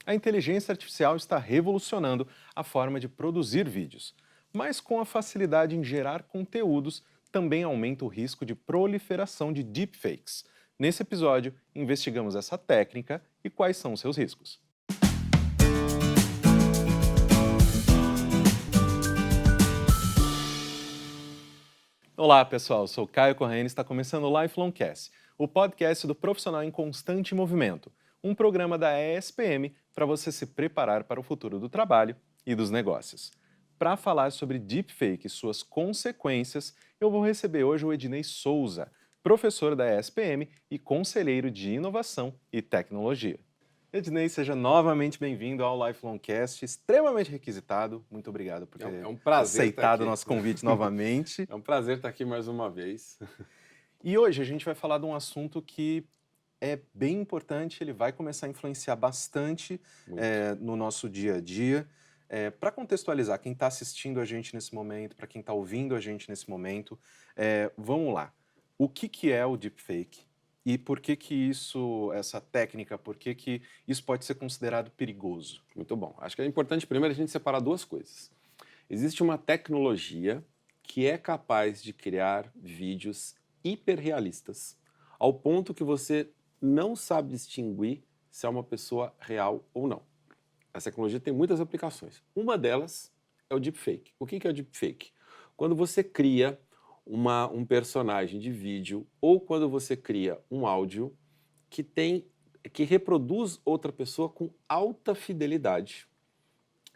A inteligência artificial está revolucionando a forma de produzir vídeos, mas com a facilidade em gerar conteúdos, também aumenta o risco de proliferação de deepfakes. Nesse episódio, investigamos essa técnica e quais são os seus riscos. Olá, pessoal. Sou Caio Corrêa e está começando o Lifelong Cast, o podcast do profissional em constante movimento, um programa da ESPM para você se preparar para o futuro do trabalho e dos negócios. Para falar sobre deepfake e suas consequências, eu vou receber hoje o Ednei Souza, professor da ESPM e conselheiro de inovação e tecnologia. Ednei, seja novamente bem-vindo ao Lifelong Cast, extremamente requisitado. Muito obrigado por ter É um prazer estar aceitado o aqui. nosso convite novamente. É um prazer estar aqui mais uma vez. E hoje a gente vai falar de um assunto que é bem importante, ele vai começar a influenciar bastante Muito. no nosso dia a dia. Para contextualizar, quem está assistindo a gente nesse momento, para quem está ouvindo a gente nesse momento, vamos lá. O que é o deepfake? E por que que isso, essa técnica, por que que isso pode ser considerado perigoso? Muito bom. Acho que é importante primeiro a gente separar duas coisas. Existe uma tecnologia que é capaz de criar vídeos hiperrealistas, ao ponto que você não sabe distinguir se é uma pessoa real ou não. Essa tecnologia tem muitas aplicações. Uma delas é o deepfake. O que é o deepfake? Quando você cria um personagem de vídeo ou quando você cria um áudio que que reproduz outra pessoa com alta fidelidade.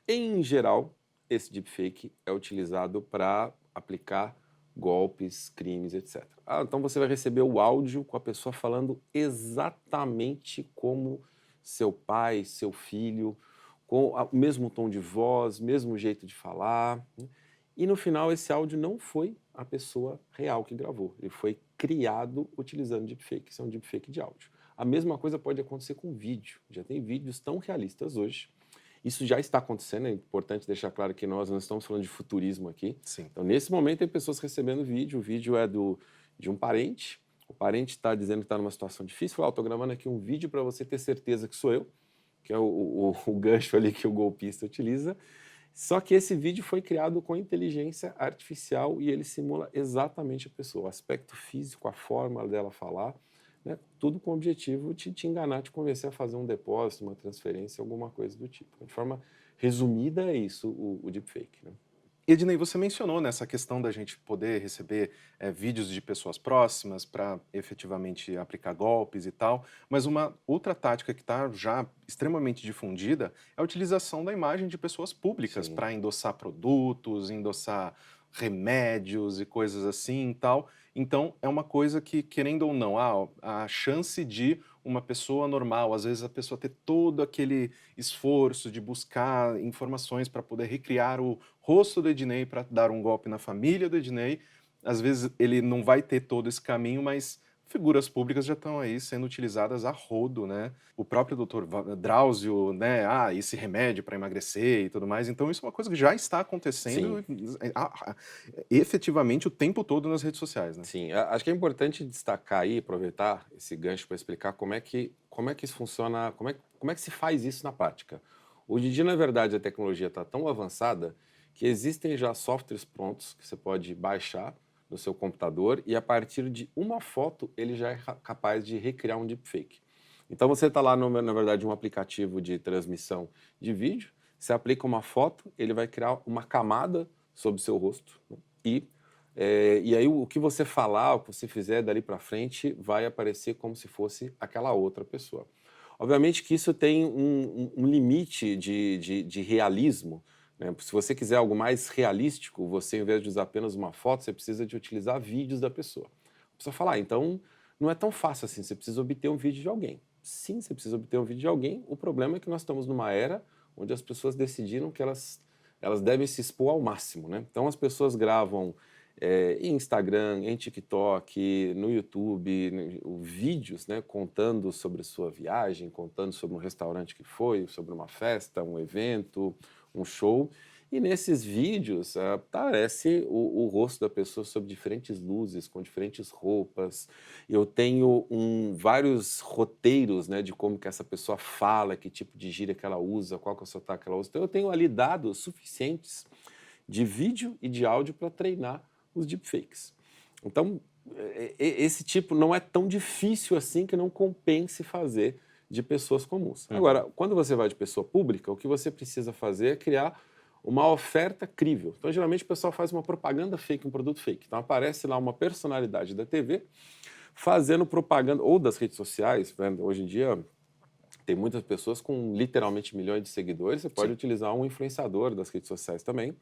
Em geral, esse deepfake é utilizado para aplicar golpes, crimes, etc. Então você vai receber o áudio com a pessoa falando exatamente como seu pai, seu filho, com o mesmo tom de voz, mesmo jeito de falar, né? E no final esse áudio não foi a pessoa real que gravou, ele foi criado utilizando deepfake, isso é um deepfake de áudio. A mesma coisa pode acontecer com vídeo, já tem vídeos tão realistas hoje. Isso já está acontecendo, é importante deixar claro que nós não estamos falando de futurismo aqui. Sim. Então, nesse momento, tem pessoas recebendo vídeo, o vídeo é de um parente, o parente está dizendo que está numa situação difícil, fala, estou gravando aqui um vídeo para você ter certeza que sou eu, que é o gancho ali que o golpista utiliza. Só que esse vídeo foi criado com inteligência artificial e ele simula exatamente a pessoa, o aspecto físico, a forma dela falar, né? Tudo com o objetivo de te enganar, te convencer a fazer um depósito, uma transferência, alguma coisa do tipo. De forma resumida, é isso o deepfake, né? Ednei, você mencionou nessa questão da gente poder receber vídeos de pessoas próximas para efetivamente aplicar golpes e tal, mas uma outra tática que está já extremamente difundida é a utilização da imagem de pessoas públicas Sim. para endossar produtos, endossar remédios e coisas assim e tal. Então, é uma coisa que, querendo ou não, a chance de uma pessoa normal, às vezes a pessoa ter todo aquele esforço de buscar informações para poder recriar o rosto do Ednei para dar um golpe na família do Ednei. Às vezes ele não vai ter todo esse caminho, mas figuras públicas já estão aí sendo utilizadas a rodo, né? O próprio doutor Drauzio, né? Esse remédio para emagrecer e tudo mais. Então isso é uma coisa que já está Sim, acontecendo efetivamente o tempo todo nas redes sociais, né? sim. Acho que é importante destacar aí, aproveitar esse gancho para explicar como é que isso funciona, como é que se faz isso na prática. Hoje em dia, na verdade, a tecnologia está tão avançada que existem já softwares prontos que você pode baixar no seu computador e a partir de uma foto ele já é capaz de recriar um deepfake. Então você está lá, na verdade, um aplicativo de transmissão de vídeo, você aplica uma foto, ele vai criar uma camada sobre o seu rosto, né? E aí o que você falar, o que você fizer dali para frente vai aparecer como se fosse aquela outra pessoa. Obviamente que isso tem um limite de realismo, né? Se você quiser algo mais realístico, você, em vez de usar apenas uma foto, você precisa de utilizar vídeos da pessoa. A pessoa fala, então não é tão fácil assim, você precisa obter um vídeo de alguém. Sim, você precisa obter um vídeo de alguém, o problema é que nós estamos numa era onde as pessoas decidiram que elas devem se expor ao máximo, né? Então as pessoas gravam em Instagram, em TikTok, no YouTube, vídeos, né, contando sobre sua viagem, contando sobre um restaurante que foi, sobre uma festa, um evento, um show. E nesses vídeos aparece o rosto da pessoa sob diferentes luzes, com diferentes roupas. Eu tenho vários roteiros, né, de como que essa pessoa fala, que tipo de gíria que ela usa, qual que é o sotaque que ela usa. Então eu tenho ali dados suficientes de vídeo e de áudio para treinar os deepfakes. Então, esse tipo não é tão difícil assim que não compense fazer de pessoas comuns. Uhum. Agora, quando você vai de pessoa pública, o que você precisa fazer é criar uma oferta crível. Então, geralmente o pessoal faz uma propaganda fake, um produto fake. Então, aparece lá uma personalidade da TV fazendo propaganda, ou das redes sociais, né? Hoje em dia tem muitas pessoas com literalmente milhões de seguidores, você pode Sim. utilizar um influenciador das redes sociais também,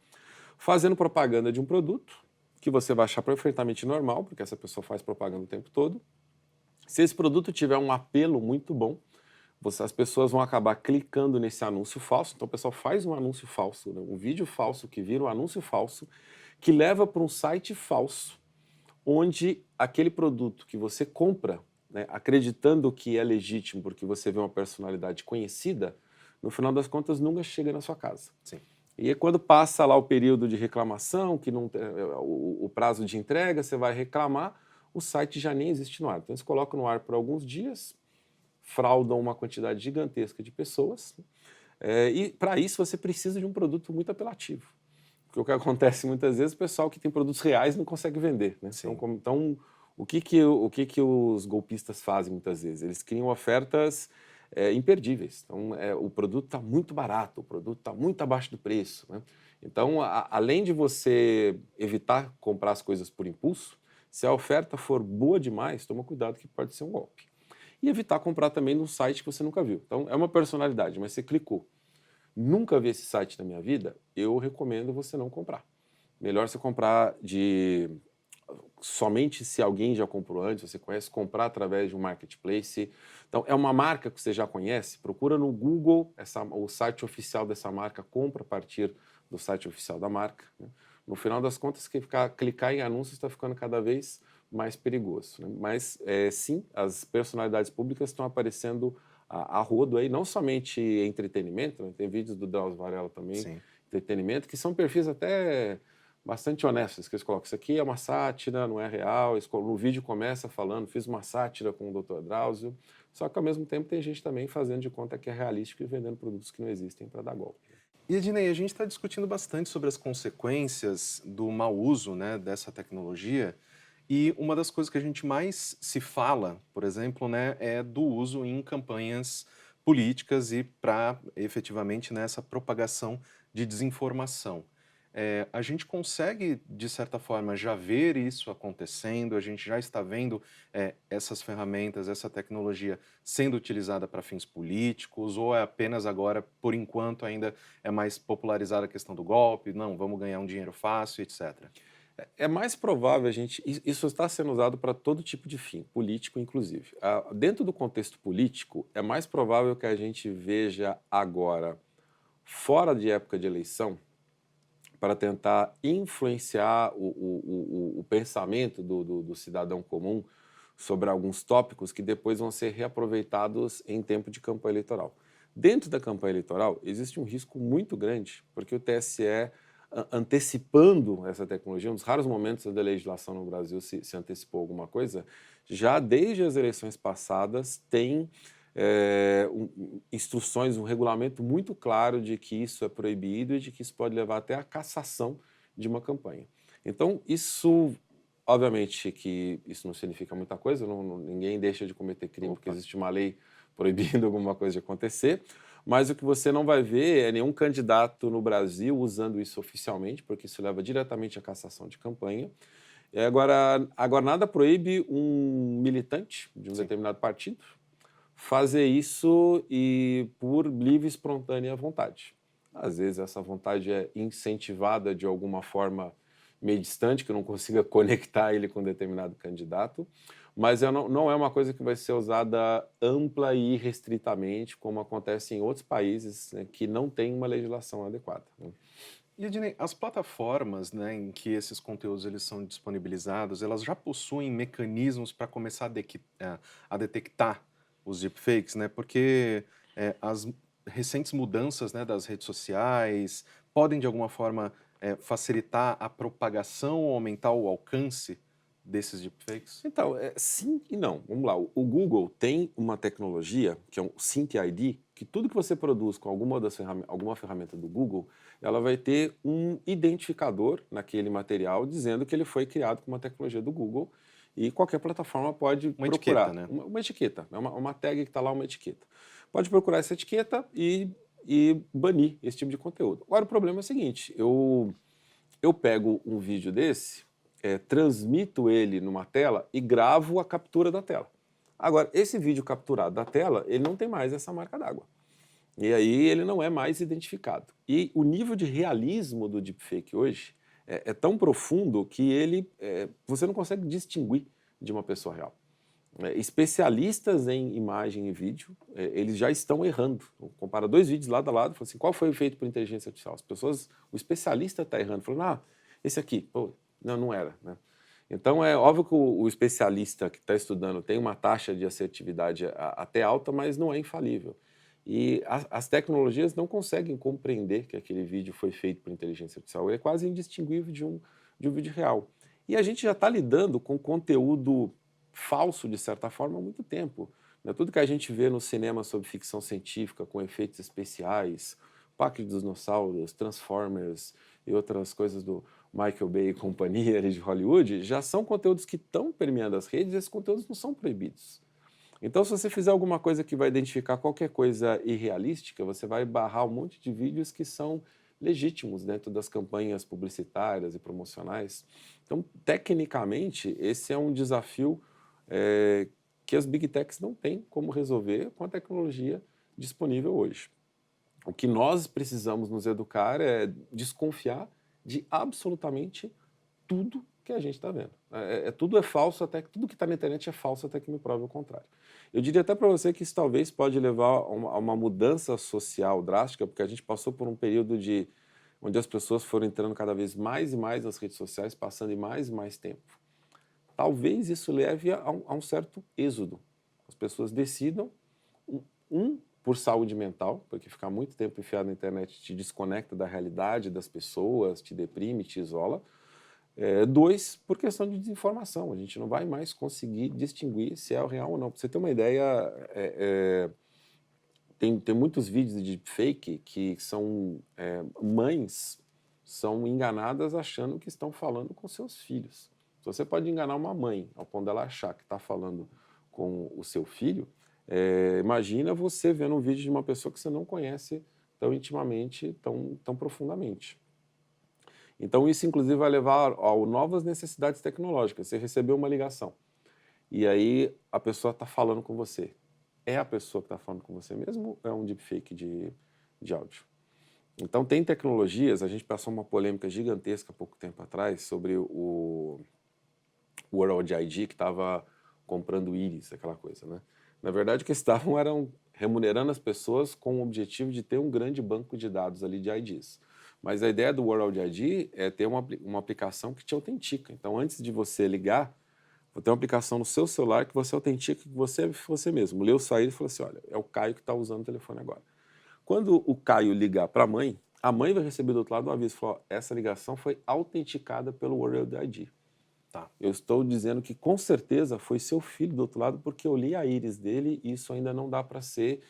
fazendo propaganda de um produto que você vai achar perfeitamente normal, porque essa pessoa faz propaganda o tempo todo. Se esse produto tiver um apelo muito bom, as pessoas vão acabar clicando nesse anúncio falso. Então, o pessoal faz um anúncio falso, né, um vídeo falso que vira um anúncio falso, que leva para um site falso, onde aquele produto que você compra, né, acreditando que é legítimo porque você vê uma personalidade conhecida, no final das contas nunca chega na sua casa. Sim. E aí, quando passa lá o período de reclamação, que não, o prazo de entrega, você vai reclamar, o site já nem existe no ar. Então, eles colocam no ar por alguns dias, fraudam uma quantidade gigantesca de pessoas, e para isso você precisa de um produto muito apelativo. Porque o que acontece muitas vezes, o pessoal que tem produtos reais não consegue vender. Né? Sim. Então, o que os golpistas fazem muitas vezes? Eles criam ofertas imperdíveis. Então, o produto está muito barato, o produto está muito abaixo do preço. Né? Então, além de você evitar comprar as coisas por impulso, se a oferta for boa demais, toma cuidado que pode ser um golpe. E evitar comprar também num site que você nunca viu. Então, é uma personalidade, mas você clicou. Nunca vi esse site na minha vida, eu recomendo você não comprar. Melhor você comprar somente se alguém já comprou antes, você conhece, comprar através de um marketplace. Então, é uma marca que você já conhece, procura no Google o site oficial dessa marca, compra a partir do site oficial da marca. Né? No final das contas, clicar em anúncios está ficando cada vez mais perigoso. Né? Mas, sim, as personalidades públicas estão aparecendo a rodo aí, não somente entretenimento, né? Tem vídeos do Drauzio Varela também, Sim. entretenimento, que são perfis até bastante honestos, que eles colocam, isso aqui é uma sátira, não é real, no vídeo começa falando, fiz uma sátira com o Dr. Drauzio, só que ao mesmo tempo tem gente também fazendo de conta que é realístico e vendendo produtos que não existem para dar golpe. E, Ednei, a gente está discutindo bastante sobre as consequências do mau uso, né, dessa tecnologia. E uma das coisas que a gente mais se fala, por exemplo, né, é do uso em campanhas políticas e para efetivamente nessa propagação de desinformação. A gente consegue, de certa forma, já ver isso acontecendo, a gente já está vendo essas ferramentas, essa tecnologia sendo utilizada para fins políticos, ou é apenas agora, por enquanto, ainda é mais popularizada a questão do golpe, não, vamos ganhar um dinheiro fácil, etc. É mais provável isso está sendo usado para todo tipo de fim, político inclusive. Dentro do contexto político, é mais provável que a gente veja agora, fora de época de eleição, para tentar influenciar o pensamento do cidadão comum sobre alguns tópicos que depois vão ser reaproveitados em tempo de campanha eleitoral. Dentro da campanha eleitoral, existe um risco muito grande, porque o TSE, antecipando essa tecnologia, um dos raros momentos da legislação no Brasil se antecipou alguma coisa, já desde as eleições passadas tem instruções, um regulamento muito claro de que isso é proibido e de que isso pode levar até a cassação de uma campanha. Então, isso, obviamente que isso não significa muita coisa, ninguém deixa de cometer crime porque existe uma lei proibindo alguma coisa de acontecer, mas o que você não vai ver é nenhum candidato no Brasil usando isso oficialmente, porque isso leva diretamente à cassação de campanha. Agora nada proíbe um militante de um determinado partido fazer isso e por livre e espontânea vontade. Às vezes essa vontade é incentivada de alguma forma meio distante, que eu não consiga conectar ele com um determinado candidato, mas não é uma coisa que vai ser usada ampla e irrestritamente, como acontece em outros países, né, que não têm uma legislação adequada. Né? E, Ednei, as plataformas, né, em que esses conteúdos eles são disponibilizados, elas já possuem mecanismos para começar a detectar os deepfakes, né? Porque as recentes mudanças, né, das redes sociais podem de alguma forma facilitar a propagação ou aumentar o alcance desses deepfakes? Então, sim e não. Vamos lá. O Google tem uma tecnologia, que é um Sync ID, que tudo que você produz com alguma ferramenta do Google, ela vai ter um identificador naquele material dizendo que ele foi criado com uma tecnologia do Google e qualquer plataforma pode Uma etiqueta, procurar. né? Uma etiqueta, é uma tag que está lá, uma etiqueta. Pode procurar essa etiqueta e banir esse tipo de conteúdo. Agora, o problema é o seguinte, eu pego um vídeo desse, transmito ele numa tela e gravo a captura da tela. Agora, esse vídeo capturado da tela, ele não tem mais essa marca d'água. E aí ele não é mais identificado. E o nível de realismo do deepfake hoje é tão profundo que você não consegue distinguir de uma pessoa real. Especialistas em imagem e vídeo, eles já estão errando. Compara dois vídeos lado a lado, fala assim, qual foi feito por inteligência artificial? O especialista está errando, falando, esse aqui, pô, não era, né? Então é óbvio que o especialista que está estudando tem uma taxa de assertividade até alta, mas não é infalível. E as tecnologias não conseguem compreender que aquele vídeo foi feito por inteligência artificial. Ele é quase indistinguível de um vídeo real. E a gente já está lidando com conteúdo falso, de certa forma, há muito tempo. Né? Tudo que a gente vê no cinema sobre ficção científica, com efeitos especiais, Parque dos Dinossauros, Transformers e outras coisas do Michael Bay e companhia ali de Hollywood, já são conteúdos que estão permeando as redes e esses conteúdos não são proibidos. Então, se você fizer alguma coisa que vai identificar qualquer coisa irrealística, você vai barrar um monte de vídeos que são legítimos dentro das campanhas publicitárias e promocionais. Então, tecnicamente, esse é um desafio que as Big Techs não têm como resolver com a tecnologia disponível hoje. O que nós precisamos nos educar é desconfiar de absolutamente tudo que a gente está vendo. Tudo é falso, tudo que está na internet é falso até que me prove o contrário. Eu diria até para você que isso talvez pode levar a uma mudança social drástica, porque a gente passou por um período onde as pessoas foram entrando cada vez mais e mais nas redes sociais, passando mais e mais tempo. Talvez isso leve a um certo êxodo. As pessoas decidam, por saúde mental, porque ficar muito tempo enfiado na internet te desconecta da realidade das pessoas, te deprime, te isola. Dois, por questão de desinformação. A gente não vai mais conseguir distinguir se é o real ou não. Para você ter uma ideia, tem muitos vídeos de deepfake que são mães são enganadas achando que estão falando com seus filhos. Se você pode enganar uma mãe ao ponto dela achar que está falando com o seu filho, imagina você vendo um vídeo de uma pessoa que você não conhece tão intimamente, tão profundamente. Então isso, inclusive, vai levar a novas necessidades tecnológicas. Você recebeu uma ligação e aí a pessoa está falando com você. É a pessoa que está falando com você mesmo ou é um deepfake de áudio? Então tem tecnologias, a gente passou uma polêmica gigantesca há pouco tempo atrás sobre o World ID que estava comprando íris, aquela coisa, né? Na verdade, o que estavam eram remunerando as pessoas com o objetivo de ter um grande banco de dados ali de IDs. Mas a ideia do World ID é ter uma aplicação que te autentica. Então, antes de você ligar, vou ter uma aplicação no seu celular que você autentica que você mesmo. Leu sua ID e falou assim, olha, é o Caio que está usando o telefone agora. Quando o Caio ligar para a mãe vai receber do outro lado um aviso, falar, essa ligação foi autenticada pelo World ID. Tá. Eu estou dizendo que com certeza foi seu filho do outro lado, porque eu li a íris dele e isso ainda não dá para ser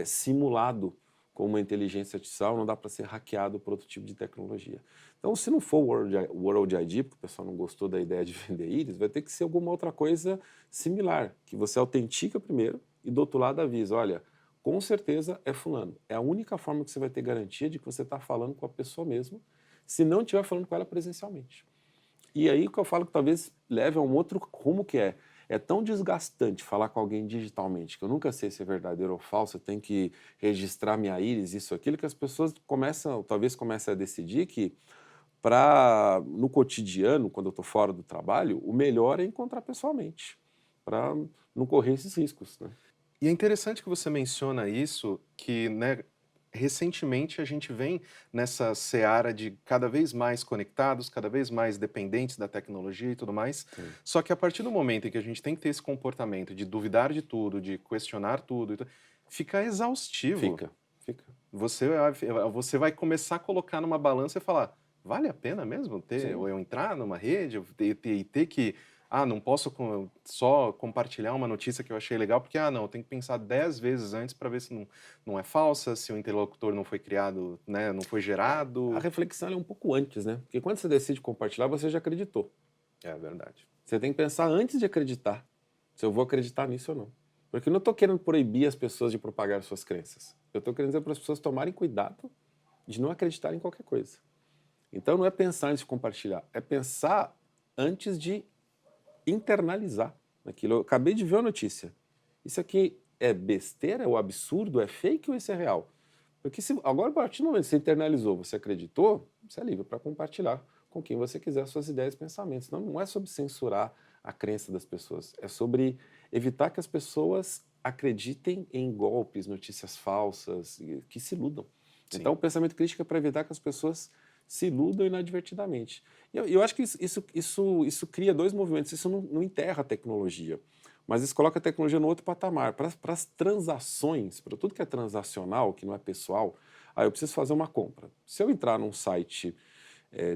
simulado com uma inteligência artificial, não dá para ser hackeado por outro tipo de tecnologia. Então, se não for o World ID, porque o pessoal não gostou da ideia de vender íris, vai ter que ser alguma outra coisa similar, que você autentica primeiro e do outro lado avisa, olha, com certeza é fulano. É a única forma que você vai ter garantia de que você está falando com a pessoa mesmo, se não estiver falando com ela presencialmente. E aí que eu falo que talvez leve a um outro rumo que é tão desgastante falar com alguém digitalmente, que eu nunca sei se é verdadeiro ou falso, eu tenho que registrar minha íris, isso, aquilo, que as pessoas talvez comecem a decidir que no cotidiano, quando eu estou fora do trabalho, o melhor é encontrar pessoalmente, para não correr esses riscos, né? E é interessante que você menciona isso, que, né, recentemente a gente vem nessa seara de cada vez mais conectados, cada vez mais dependentes da tecnologia e tudo mais. Sim. Só que a partir do momento em que a gente tem que ter esse comportamento de duvidar de tudo, de questionar tudo, fica exaustivo. Fica. você vai começar a colocar numa balança e falar: vale a pena mesmo Sim. eu entrar numa rede, ter que, não posso só compartilhar uma notícia que eu achei legal, porque, não, eu tenho que pensar 10 vezes antes para ver se não é falsa, se o interlocutor não foi criado, né, não foi A gerado. reflexão ela é um pouco antes, né? Porque quando você decide compartilhar, você já acreditou. É verdade. Você tem que pensar antes de acreditar, se eu vou acreditar nisso ou não. Porque eu não estou querendo proibir as pessoas de propagar suas crenças. Eu estou querendo dizer para as pessoas tomarem cuidado de não acreditar em qualquer coisa. Então não é pensar antes de compartilhar, é pensar antes de internalizar aquilo. Eu acabei de ver a notícia. Isso aqui é besteira, é o absurdo, é fake ou isso é real? Porque agora, a partir do momento que você internalizou, você acreditou, você é livre para compartilhar com quem você quiser suas ideias e pensamentos. Não é sobre censurar a crença das pessoas, é sobre evitar que as pessoas acreditem em golpes, notícias falsas, que se iludam. Então, Sim. o pensamento crítico é para evitar que as pessoas se iludam inadvertidamente. E eu acho que isso cria dois movimentos. Isso não enterra a tecnologia, mas isso coloca a tecnologia no outro patamar. Para as transações, para tudo que é transacional, que não é pessoal, eu preciso fazer uma compra. Se eu entrar num site,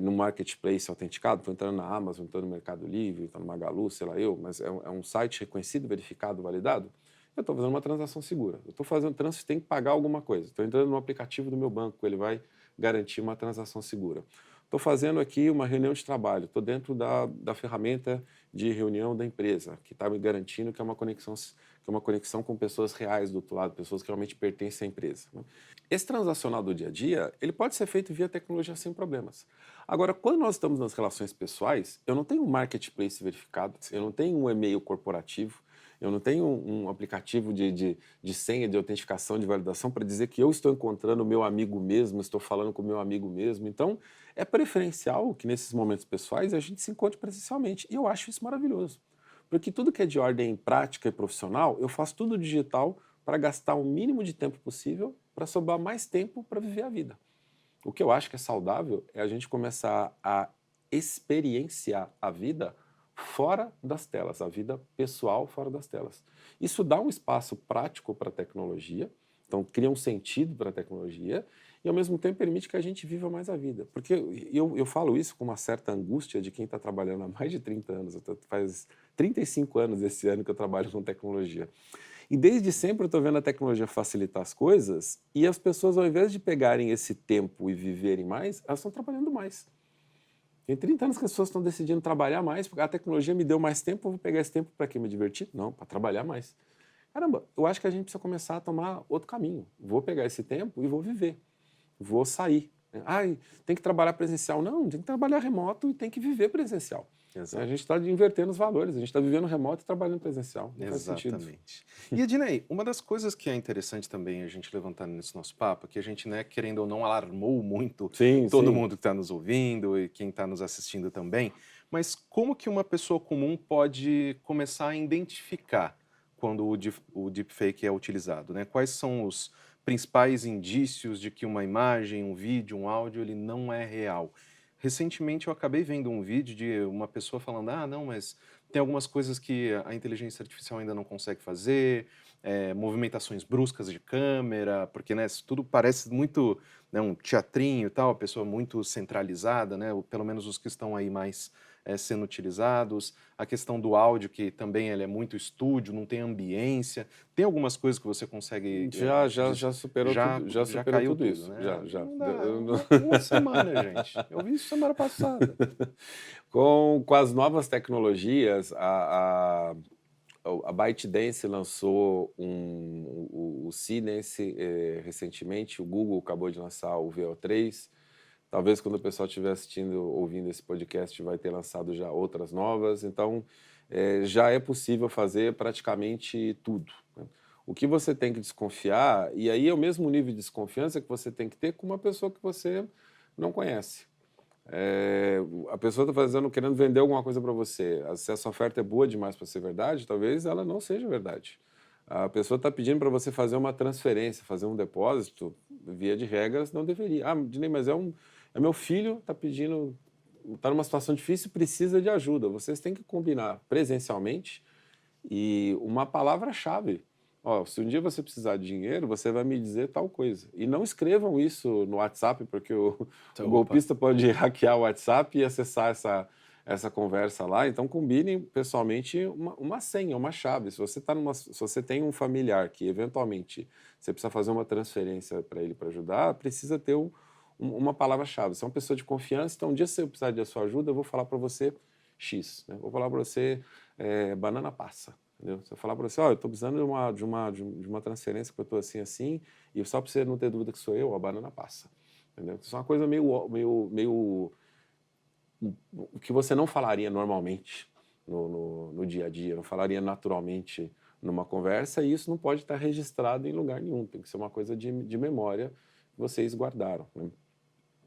num marketplace autenticado, estou entrando na Amazon, estou no Mercado Livre, estou no Magalu, sei lá eu, mas é um site reconhecido, verificado, validado, eu estou fazendo uma transação segura. Eu estou fazendo trânsito, tem que pagar alguma coisa. Estou entrando no aplicativo do meu banco, ele vai garantir uma transação segura. Estou fazendo aqui uma reunião de trabalho, estou dentro da ferramenta de reunião da empresa, que está me garantindo que é uma conexão com pessoas reais do outro lado, pessoas que realmente pertencem à empresa. Né? Esse transacional do dia a dia, ele pode ser feito via tecnologia sem problemas. Agora, quando nós estamos nas relações pessoais, eu não tenho um marketplace verificado, eu não tenho um e-mail corporativo, eu não tenho um aplicativo de senha, de autenticação, de validação para dizer que eu estou encontrando o meu amigo mesmo, estou falando com o meu amigo mesmo. Então, é preferencial que nesses momentos pessoais a gente se encontre presencialmente. E eu acho isso maravilhoso. Porque tudo que é de ordem prática e profissional, eu faço tudo digital para gastar o mínimo de tempo possível para sobrar mais tempo para viver a vida. O que eu acho que é saudável é a gente começar a experienciar a vida fora das telas, a vida pessoal fora das telas. Isso dá um espaço prático para a tecnologia, então cria um sentido para a tecnologia e ao mesmo tempo permite que a gente viva mais a vida. Porque eu falo isso com uma certa angústia de quem está trabalhando há mais de 30 anos, faz 35 anos esse ano que eu trabalho com tecnologia. E desde sempre eu estou vendo a tecnologia facilitar as coisas e as pessoas, ao invés de pegarem esse tempo e viverem mais, elas estão trabalhando mais. Tem 30 anos que as pessoas estão decidindo trabalhar mais, porque a tecnologia me deu mais tempo, eu vou pegar esse tempo para quê? Me divertir? Não, para trabalhar mais. Caramba, eu acho que a gente precisa começar a tomar outro caminho. Vou pegar esse tempo e vou viver. Vou sair. Ai, tem que trabalhar presencial. Não, tem que trabalhar remoto e tem que viver presencial. A Exato. gente está invertendo os valores, a gente está vivendo remoto e trabalhando presencial. Não faz sentido. Exatamente. E Ednei, uma das coisas que é interessante também a gente levantar nesse nosso papo, é que a gente, né, querendo ou não, alarmou muito Sim, todo sim. mundo que está nos ouvindo e quem está nos assistindo também, mas como que uma pessoa comum pode começar a identificar quando o deepfake é utilizado, né? Quais são os principais indícios de que uma imagem, um vídeo, um áudio, ele não é real? Recentemente eu acabei vendo um vídeo de uma pessoa falando, não, mas tem algumas coisas que a inteligência artificial ainda não consegue fazer, movimentações bruscas de câmera, porque, né, isso tudo parece muito, né, um teatrinho e tal, a pessoa muito centralizada, né, pelo menos os que estão aí mais sendo utilizados. A questão do áudio, que também ele é muito estúdio, não tem ambiência. Tem algumas coisas que você consegue... Já superou tudo, já já superou caiu tudo tudo, isso. né? Já. Não dá. Uma semana, gente. Eu vi isso semana passada. Com as novas tecnologias, a ByteDance lançou o Cynance recentemente, o Google acabou de lançar o VO3. Talvez quando o pessoal estiver assistindo, ouvindo esse podcast, vai ter lançado já outras novas. Então, já é possível fazer praticamente tudo. Né? O que você tem que desconfiar, e aí é o mesmo nível de desconfiança que você tem que ter com uma pessoa que você não conhece. A pessoa está querendo vender alguma coisa para você. Se essa oferta é boa demais para ser verdade, talvez ela não seja verdade. A pessoa está pedindo para você fazer uma transferência, fazer um depósito, via de regras, não deveria. Dinei, mas é meu filho, está pedindo, está numa situação difícil, precisa de ajuda. Vocês têm que combinar presencialmente e uma palavra-chave. Ó, se um dia você precisar de dinheiro, você vai me dizer tal coisa. E não escrevam isso no WhatsApp, porque o Então, opa, golpista pode hackear o WhatsApp e acessar essa conversa lá. Então, combinem pessoalmente uma senha, uma chave. Se você tem um familiar que, eventualmente, você precisa fazer uma transferência para ele para ajudar, precisa ter uma palavra-chave. Você é uma pessoa de confiança, então, um dia se eu precisar da sua ajuda, eu vou falar para você X, né? Vou falar para você banana passa. Entendeu? Se eu falar para você, ó, eu estou precisando de uma transferência que eu estou assim, assim, e só para você não ter dúvida que sou eu, a banana passa. Entendeu? Isso é uma coisa meio o que você não falaria normalmente no dia a dia, não falaria naturalmente numa conversa, e isso não pode estar registrado em lugar nenhum, tem que ser uma coisa de memória que vocês guardaram, né?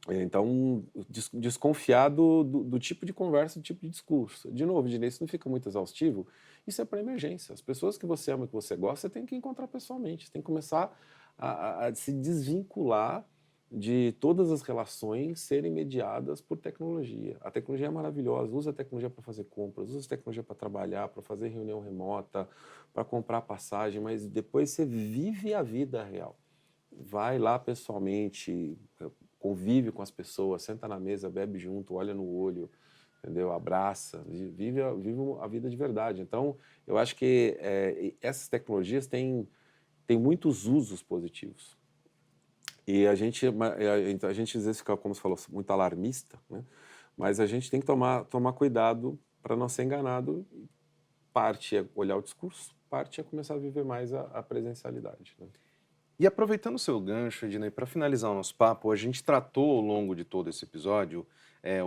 Então, desconfiar do tipo de conversa, do tipo de discurso. De novo, Dinei, isso não fica muito exaustivo. Isso é para emergência. As pessoas que você ama, que você gosta, você tem que encontrar pessoalmente. Você tem que começar a se desvincular de todas as relações serem mediadas por tecnologia. A tecnologia é maravilhosa. Usa a tecnologia para fazer compras, usa a tecnologia para trabalhar, para fazer reunião remota, para comprar passagem, mas depois você vive a vida real. Vai lá pessoalmente, convive com as pessoas, senta na mesa, bebe junto, olha no olho, entendeu? Abraça, vive a vida de verdade. Então, eu acho que essas tecnologias têm muitos usos positivos. E a gente às vezes fica, como você falou, muito alarmista, né? Mas a gente tem que tomar cuidado para não ser enganado. Parte é olhar o discurso, parte é começar a viver mais a presencialidade, né? e aproveitando o seu gancho, Ednei, para finalizar o nosso papo, a gente tratou ao longo de todo esse episódio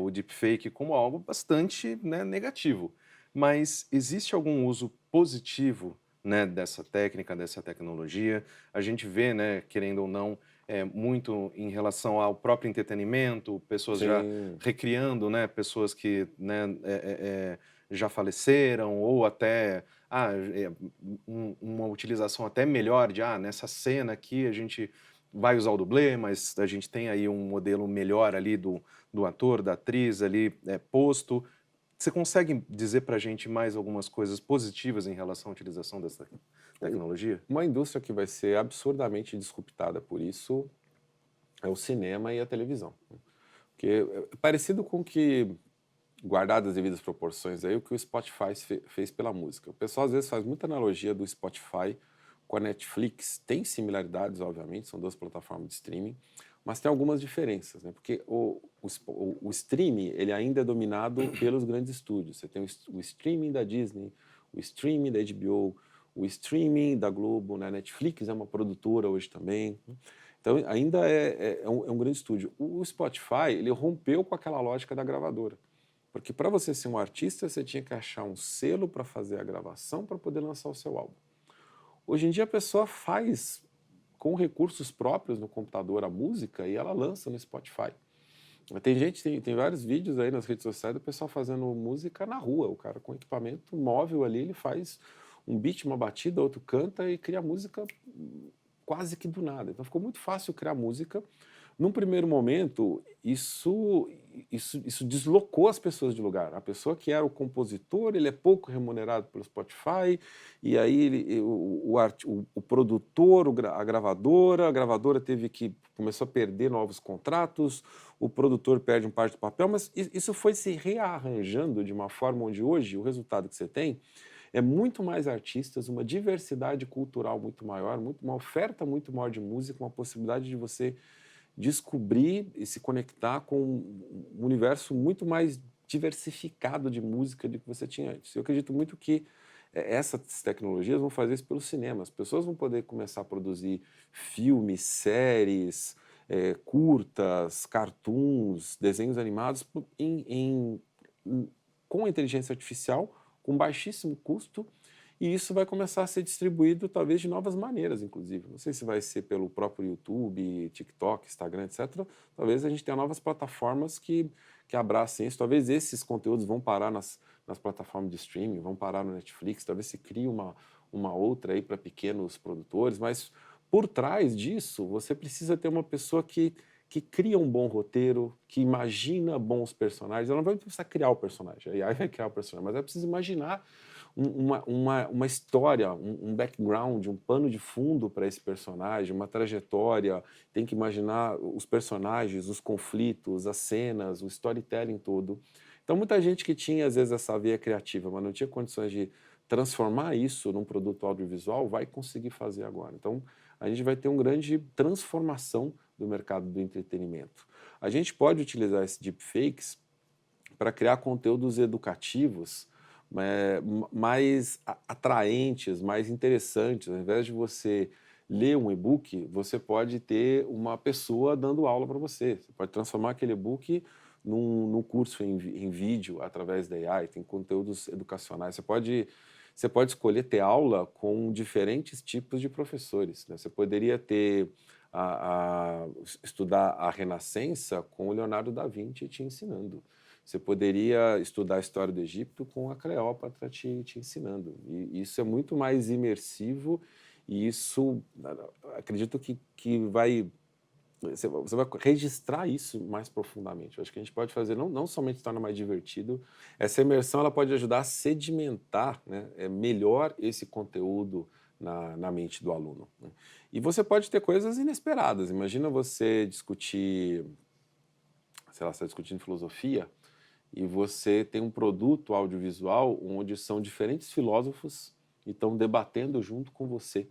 o deepfake como algo bastante, né, negativo. Mas existe algum uso positivo, né, dessa técnica, dessa tecnologia? A gente vê, né, querendo ou não, muito em relação ao próprio entretenimento, pessoas já Sim, recriando, né, pessoas que, né, já faleceram ou até uma utilização até melhor de, nessa cena aqui a gente vai usar o dublê, mas a gente tem aí um modelo melhor ali do ator, da atriz ali posto. Você consegue dizer para a gente mais algumas coisas positivas em relação à utilização dessa tecnologia? uma indústria que vai ser absurdamente disruptada por isso é o cinema e a televisão, né? Porque é parecido com o que, guardadas as devidas proporções, aí, o que o Spotify fez pela música. O pessoal às vezes faz muita analogia do Spotify com a Netflix. Tem similaridades, obviamente, são duas plataformas de streaming, mas tem algumas diferenças, né? Porque o streaming ele ainda é dominado pelos grandes estúdios. Você tem o streaming da Disney, o streaming da HBO, o streaming da Globo, né? A Netflix é uma produtora hoje também. Então, ainda é um grande estúdio. O Spotify, ele rompeu com aquela lógica da gravadora. Porque para você ser um artista, você tinha que achar um selo para fazer a gravação para poder lançar o seu álbum. Hoje em dia, a pessoa faz com recursos próprios no computador a música e ela lança no Spotify. Tem vários vídeos aí nas redes sociais do pessoal fazendo música na rua. O cara com equipamento móvel ali, ele faz um beat, uma batida, outro canta e cria música quase que do nada. Então ficou muito fácil criar música. Num primeiro momento, isso deslocou as pessoas de lugar. A pessoa que era o compositor, ele é pouco remunerado pelo Spotify, e aí o produtor, a gravadora começou a perder novos contratos, o produtor perde um parte do papel, mas isso foi se rearranjando de uma forma onde hoje o resultado que você tem é muito mais artistas, uma diversidade cultural muito maior, uma oferta muito maior de música, uma possibilidade de você descobrir e se conectar com um universo muito mais diversificado de música do que você tinha antes. Eu acredito muito que essas tecnologias vão fazer isso pelo cinema. As pessoas vão poder começar a produzir filmes, séries, curtas, cartoons, desenhos animados com a inteligência artificial, com baixíssimo custo, e isso vai começar a ser distribuído talvez de novas maneiras, inclusive. Não sei se vai ser pelo próprio YouTube, TikTok, Instagram, etc. Talvez a gente tenha novas plataformas que abracem isso. Talvez esses conteúdos vão parar nas plataformas de streaming, vão parar no Netflix, talvez se crie uma outra aí para pequenos produtores, mas por trás disso, você precisa ter uma pessoa que cria um bom roteiro, que imagina bons personagens. Ela não vai precisar criar o personagem, a AI vai criar o personagem, mas ela precisa imaginar uma história, um background, um pano de fundo para esse personagem, uma trajetória, tem que imaginar os personagens, os conflitos, as cenas, o storytelling todo. Então, muita gente que tinha, às vezes, essa veia criativa, mas não tinha condições de transformar isso num produto audiovisual, vai conseguir fazer agora. Então, a gente vai ter uma grande transformação do mercado do entretenimento. A gente pode utilizar esses deepfakes para criar conteúdos educativos mais atraentes, mais interessantes. Ao invés de você ler um e-book, você pode ter uma pessoa dando aula para você. Você pode transformar aquele e-book num curso em vídeo através da AI, tem conteúdos educacionais. Você pode escolher ter aula com diferentes tipos de professores, né? Você poderia ter estudar a Renascença com o Leonardo da Vinci te ensinando. Você poderia estudar a história do Egito com a Cleópatra te ensinando. E isso é muito mais imersivo e isso, acredito que você vai registrar isso mais profundamente. Eu acho que a gente pode fazer, não somente torna mais divertido, essa imersão ela pode ajudar a sedimentar, né, melhor esse conteúdo na mente do aluno, né? E você pode ter coisas inesperadas. Imagina você discutir, sei lá, você está discutindo filosofia, e você tem um produto audiovisual onde são diferentes filósofos e estão debatendo junto com você,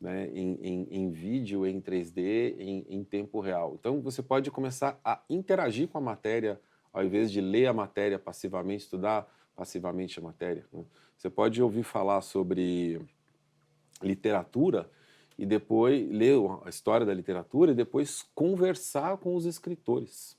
né, em vídeo, em 3D, em tempo real. Então você pode começar a interagir com a matéria, ao invés de ler a matéria passivamente, estudar passivamente a matéria, né? Você pode ouvir falar sobre literatura e depois ler a história da literatura e depois conversar com os escritores,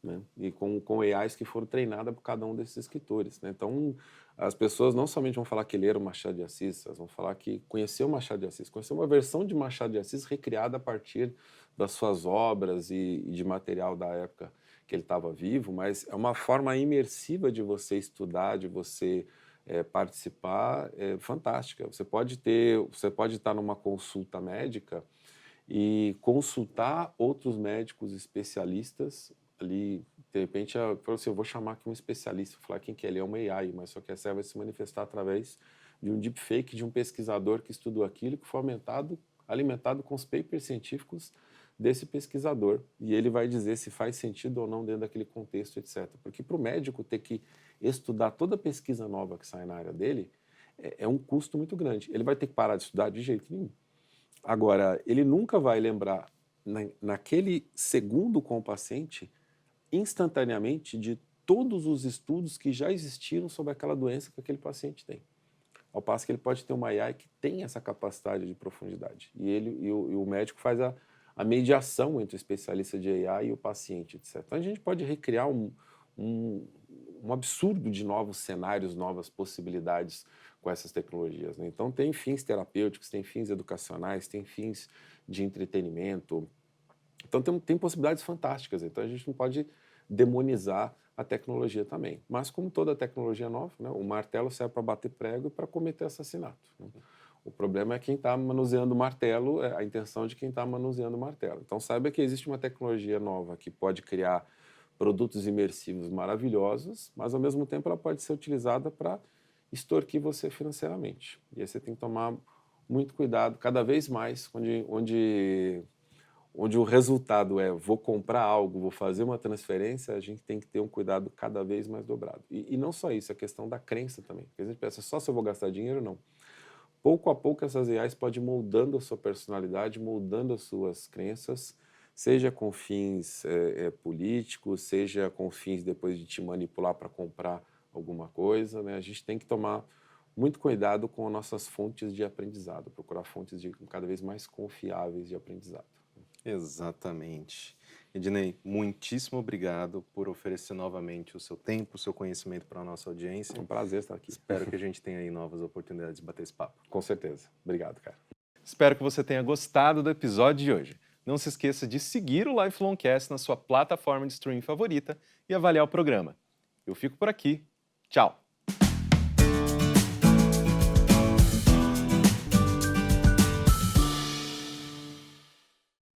né? E com AIs que foram treinadas por cada um desses escritores, né? Então, as pessoas não somente vão falar que leram Machado de Assis, elas vão falar que conheceu Machado de Assis, conheceu uma versão de Machado de Assis recriada a partir das suas obras e de material da época que ele estava vivo, mas é uma forma imersiva de você estudar, de você participar, fantástica. Você pode estar numa consulta médica e consultar outros médicos especialistas ali, de repente, eu falo assim, eu vou chamar aqui um especialista, vou falar quem que é, ele é uma AI, mas só que essa vai se manifestar através de um deepfake de um pesquisador que estudou aquilo, que foi alimentado com os papers científicos desse pesquisador, e ele vai dizer se faz sentido ou não dentro daquele contexto, etc. Porque para o médico ter que estudar toda a pesquisa nova que sai na área dele, é um custo muito grande. Ele vai ter que parar de estudar de jeito nenhum. Agora, ele nunca vai lembrar, naquele segundo com o paciente, instantaneamente, de todos os estudos que já existiram sobre aquela doença que aquele paciente tem. Ao passo que ele pode ter uma AI que tem essa capacidade de profundidade. E o médico faz a mediação entre o especialista de AI e o paciente, etc. Então, a gente pode recriar um absurdo de novos cenários, novas possibilidades com essas tecnologias, né? Então, tem fins terapêuticos, tem fins educacionais, tem fins de entretenimento. Então, tem possibilidades fantásticas. Então, a gente não pode demonizar a tecnologia também. Mas, como toda tecnologia nova, né, o martelo serve para bater prego e para cometer assassinato, né? O problema é quem está manuseando o martelo, é a intenção de quem está manuseando o martelo. Então, saiba que existe uma tecnologia nova que pode criar produtos imersivos maravilhosos, mas, ao mesmo tempo, ela pode ser utilizada para extorquir você financeiramente. E aí você tem que tomar muito cuidado, cada vez mais, onde o resultado é vou comprar algo, vou fazer uma transferência, a gente tem que ter um cuidado cada vez mais dobrado. E não só isso, a questão da crença também. Porque a gente pensa só se eu vou gastar dinheiro, não. Pouco a pouco essas AIs podem ir moldando a sua personalidade, moldando as suas crenças, seja com fins políticos, seja com fins depois de te manipular para comprar alguma coisa, né? A gente tem que tomar muito cuidado com as nossas fontes de aprendizado, procurar fontes cada vez mais confiáveis de aprendizado. Exatamente. Ednei, muitíssimo obrigado por oferecer novamente o seu tempo, o seu conhecimento para a nossa audiência. É um prazer estar aqui. Espero que a gente tenha aí novas oportunidades de bater esse papo. Com certeza. Obrigado, cara. Espero que você tenha gostado do episódio de hoje. Não se esqueça de seguir o Lifelongcast na sua plataforma de streaming favorita e avaliar o programa. Eu fico por aqui. Tchau!